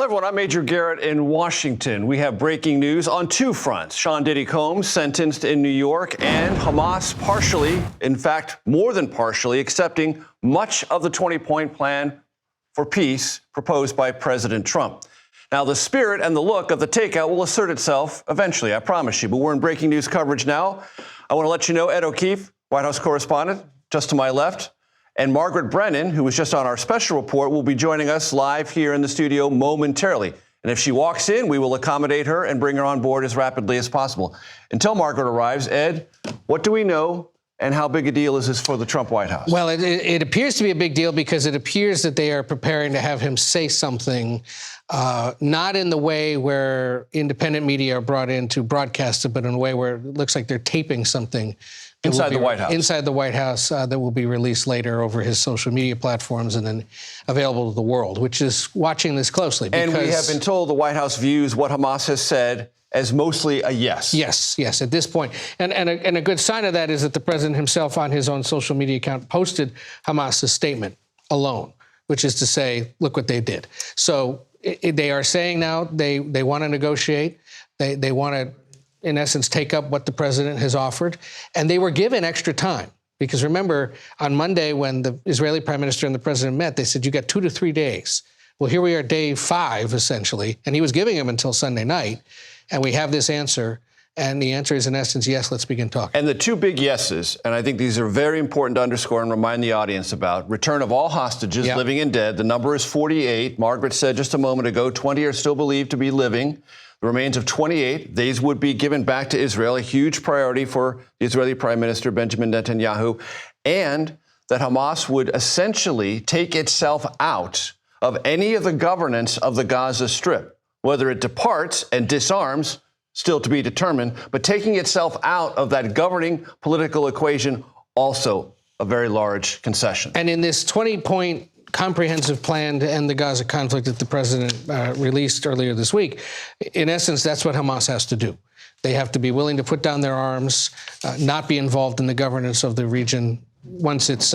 everyone, I'm Major Garrett in Washington. We have breaking news on two fronts. Sean Diddy Combs sentenced in New York, and Hamas partially, in fact, more than partially, accepting much of the 20-point plan for peace proposed by President Trump. Now, the spirit and the look of the takeout will assert itself eventually, I promise you. But we're in breaking news coverage now. I want to let you know Ed O'Keefe, White House correspondent, just to my left, and Margaret Brennan, who was just on our special report, will be joining us live here in the studio momentarily. And if she walks in, we will accommodate her and bring her on board as rapidly as possible. Until Margaret arrives, Ed, what do we know and how big a deal is this for the Trump White House? Well, it appears to be a big deal because it appears that they are preparing to have him say something, not in the way where independent media are brought in to broadcast it, but in a way where it looks like they're taping something. Inside the White House. Inside the White House that will be released later over his social media platforms and then available to the world, which is watching this closely. And we have been told the White House views what Hamas has said as mostly a yes. Yes, at this point. And a good sign of that is that the president himself on his own social media account posted Hamas's statement alone, which is to say, look what they did. So they are saying now they want to negotiate. They want to, in essence, take up what the president has offered. And they were given extra time. Because remember, on Monday, when the Israeli prime minister and the president met, they said, you got 2 to 3 days. Well, here we are, day 5, essentially. And he was giving them until Sunday night. And we have this answer. And the answer is, in essence, yes, let's begin talking. And the two big yeses, and I think these are very important to underscore and remind the audience about, return of all hostages, living and dead. The number is 48. Margaret said just a moment ago, 20 are still believed to be living. The remains of 28, these would be given back to Israel, a huge priority for the Israeli Prime Minister Benjamin Netanyahu, and that Hamas would essentially take itself out of any of the governance of the Gaza Strip. Whether it departs and disarms, still to be determined, but taking itself out of that governing political equation, also a very large concession. And in this 20-point comprehensive plan to end the Gaza conflict that the president released earlier this week, in essence, that's what Hamas has to do. They have to be willing to put down their arms, not be involved in the governance of the region once it's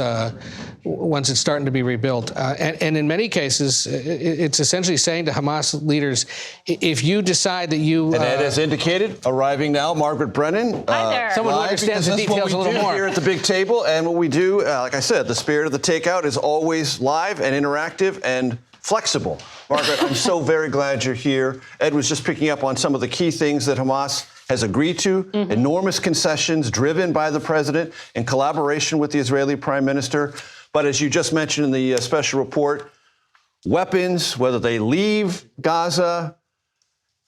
starting to be rebuilt. And in many cases, it's essentially saying to Hamas leaders, if you decide that you... And Ed has indicated, arriving now, Margaret Brennan. Hi there. Someone who understands the details a little more. Here at the big table, and what we do, like I said, the spirit of the takeout is always live and interactive and flexible. Margaret, I'm so very glad you're here. Ed was just picking up on some of the key things that Hamas has agreed to, enormous concessions driven by the president in collaboration with the Israeli prime minister. But as you just mentioned in the special report, weapons, whether they leave Gaza,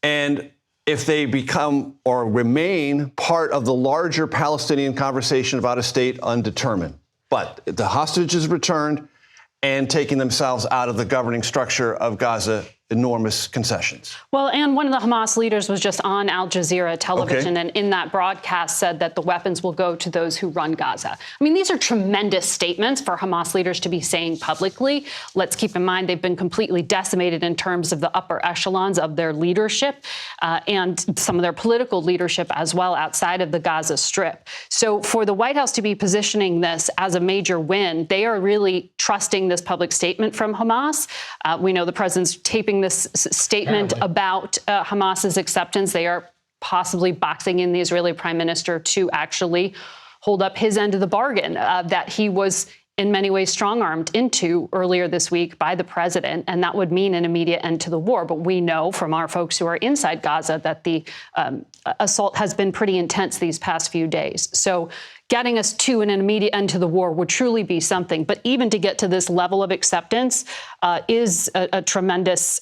and if they become or remain part of the larger Palestinian conversation about a state undetermined. But the hostages returned and taking themselves out of the governing structure of Gaza, enormous concessions. Well, and one of the Hamas leaders was just on Al Jazeera television, and in that broadcast said that the weapons will go to those who run Gaza. I mean, these are tremendous statements for Hamas leaders to be saying publicly. Let's keep in mind they've been completely decimated in terms of the upper echelons of their leadership and some of their political leadership as well outside of the Gaza Strip. So for the White House to be positioning this as a major win, they are really trusting this public statement from Hamas. We know the president's taping this statement about Hamas's acceptance. They are possibly boxing in the Israeli prime minister to actually hold up his end of the bargain that he was in many ways strong-armed into earlier this week by the president, and that would mean an immediate end to the war. But we know from our folks who are inside Gaza that the assault has been pretty intense these past few days. So getting us to an immediate end to the war would truly be something. But even to get to this level of acceptance is a tremendous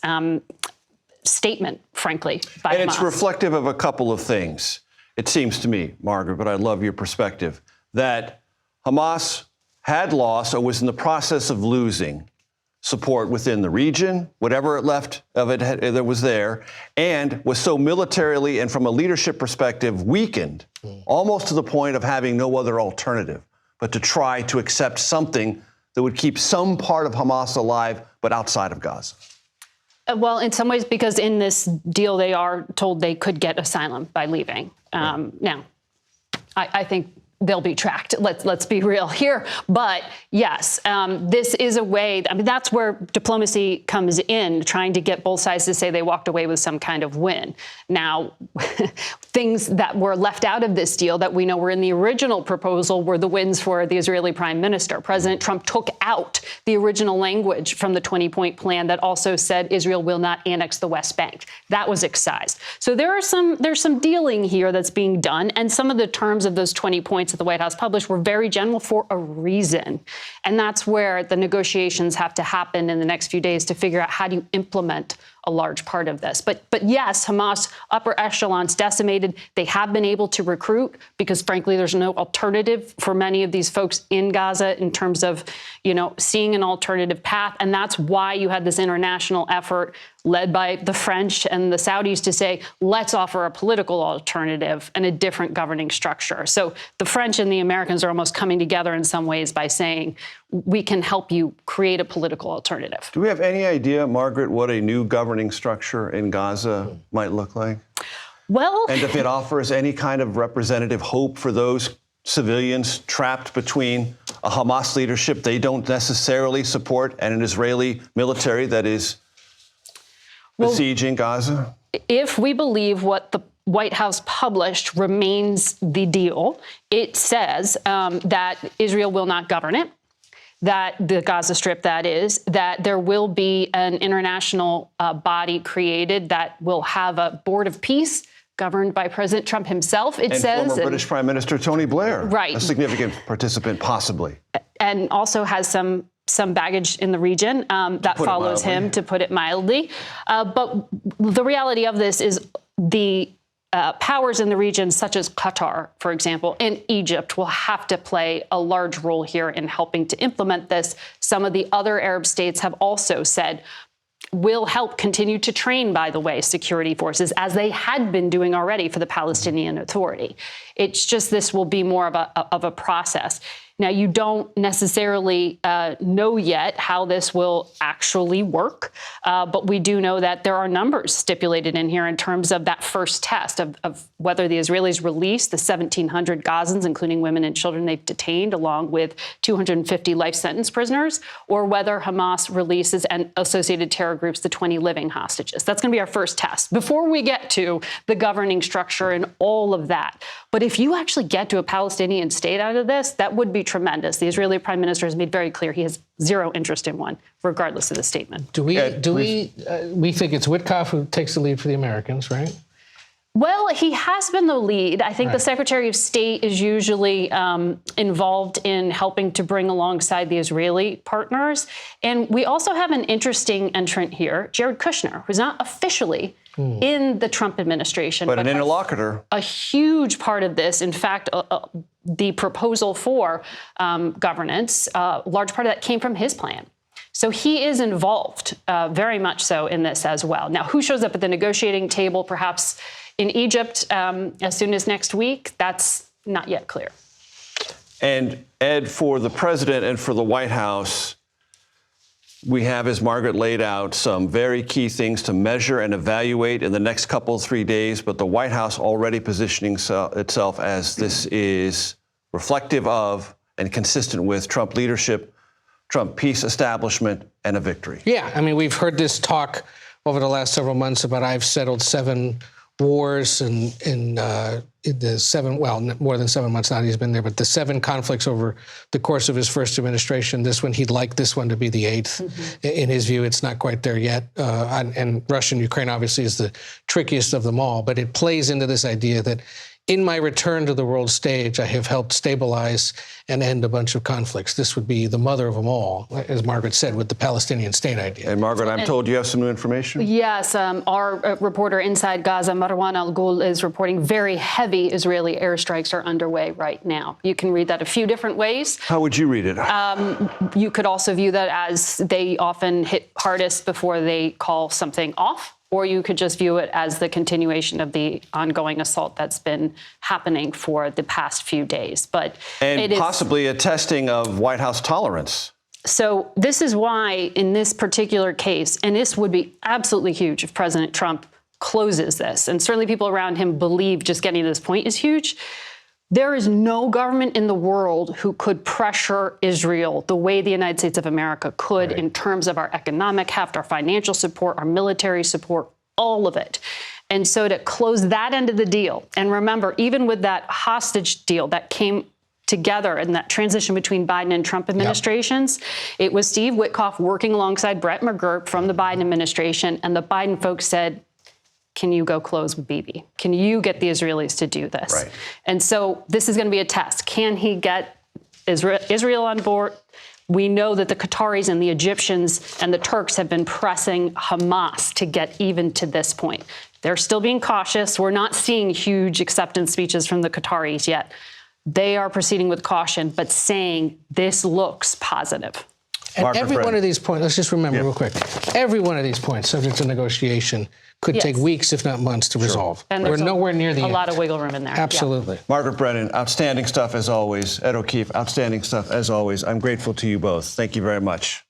statement, frankly, by Hamas. And it's reflective of a couple of things, it seems to me, Margaret, but I'd love your perspective, that Hamas had lost or was in the process of losing support within the region, whatever it left of it that was there, and was so militarily and from a leadership perspective weakened, almost to the point of having no other alternative but to try to accept something that would keep some part of Hamas alive, but outside of Gaza. Well, in some ways, because in this deal, they are told they could get asylum by leaving. Now, I think they'll be tracked. Let's be real here. But yes, this is a way. I mean, that's where diplomacy comes in, trying to get both sides to say they walked away with some kind of win. Now, things that were left out of this deal that we know were in the original proposal were the wins for the Israeli prime minister. President Trump took out the original language from the 20-point plan that also said Israel will not annex the West Bank. That was excised. So there's some dealing here that's being done, and some of the terms of those 20 points that the White House published were very general for a reason. And that's where the negotiations have to happen in the next few days to figure out how do you implement a large part of this. But yes, Hamas upper echelons decimated. They have been able to recruit because, frankly, there's no alternative for many of these folks in Gaza in terms of, seeing an alternative path. And that's why you had this international effort led by the French and the Saudis to say, let's offer a political alternative and a different governing structure. So the French and the Americans are almost coming together in some ways by saying, we can help you create a political alternative. Do we have any idea, Margaret, what a new governing structure in Gaza might look like? Well, and if it offers any kind of representative hope for those civilians trapped between a Hamas leadership they don't necessarily support and an Israeli military that is besieging Gaza? If we believe what the White House published remains the deal, it says that Israel will not govern it, that the Gaza Strip, that is, that there will be an international body created that will have a board of peace governed by President Trump himself, it says. Former British Prime Minister Tony Blair. Right. A significant participant, possibly. And also has some baggage in the region that follows him, to put it mildly. But the reality of this is the powers in the region, such as Qatar, for example, and Egypt, will have to play a large role here in helping to implement this. Some of the other Arab states have also said, will help continue to train, by the way, security forces, as they had been doing already for the Palestinian Authority. It's just this will be more of a process. Now, you don't necessarily know yet how this will actually work, but we do know that there are numbers stipulated in here in terms of that first test of whether the Israelis release the 1,700 Gazans, including women and children they've detained, along with 250 life sentence prisoners, or whether Hamas releases and associated terror groups the 20 living hostages. That's going to be our first test before we get to the governing structure and all of that. But if you actually get to a Palestinian state out of this, that would be tremendous. The Israeli prime minister has made very clear he has zero interest in one, regardless of the statement. We think it's Witkoff who takes the lead for the Americans, right? Well, he has been the lead. I think the Secretary of State is usually involved in helping to bring alongside the Israeli partners. And we also have an interesting entrant here, Jared Kushner, who's not officially in the Trump administration. But an interlocutor. A huge part of this, in fact, the proposal for governance, a large part of that came from his plan. So he is involved very much so in this as well. Now, who shows up at the negotiating table, perhaps in Egypt as soon as next week? That's not yet clear. And Ed, for the president and for the White House, we have, as Margaret laid out, some very key things to measure and evaluate in the next 3 days. But the White House already positioning itself as this is reflective of and consistent with Trump leadership, Trump peace establishment, and a victory. Yeah, I mean, we've heard this talk over the last several months about I've settled 7 wars and in the 7, well, more than 7 months now he's been there, but the 7 conflicts over the course of his first administration. This one, he'd like this one to be the 8th. Mm-hmm. In his view, it's not quite there yet. And Russia and Ukraine obviously is the trickiest of them all, but it plays into this idea that in my return to the world stage, I have helped stabilize and end a bunch of conflicts. This would be the mother of them all, as Margaret said, with the Palestinian state idea. And Margaret, I'm told you have some new information? Yes. Our reporter inside Gaza, Marwan Al-Ghul, is reporting very heavy Israeli airstrikes are underway right now. You can read that a few different ways. How would you read it? You could also view that as they often hit hardest before they call something off. Or you could just view it as the continuation of the ongoing assault that's been happening for the past few days. But and possibly a testing of White House tolerance. So this is why, in this particular case, and this would be absolutely huge if President Trump closes this, and certainly people around him believe just getting to this point is huge. There is no government in the world who could pressure Israel the way the United States of America could in terms of our economic heft, our financial support, our military support, all of it. And so to close that end of the deal, and remember, even with that hostage deal that came together in that transition between Biden and Trump administrations, it was Steve Witkoff working alongside Brett McGurk from the Biden administration, and the Biden folks said, can you go close with Bibi? Can you get the Israelis to do this? Right. And so this is going to be a test. Can he get Israel on board? We know that the Qataris and the Egyptians and the Turks have been pressing Hamas to get even to this point. They're still being cautious. We're not seeing huge acceptance speeches from the Qataris yet. They are proceeding with caution, but saying this looks positive. And Margaret, every Brennan. one of these points, let's just remember real quick, every one of these points, subject to negotiation, could take weeks, if not months, to resolve. And We're there's nowhere near the a end. lot of wiggle room in there. Absolutely. Margaret Brennan, outstanding stuff as always. Ed O'Keefe, outstanding stuff as always. I'm grateful to you both. Thank you very much.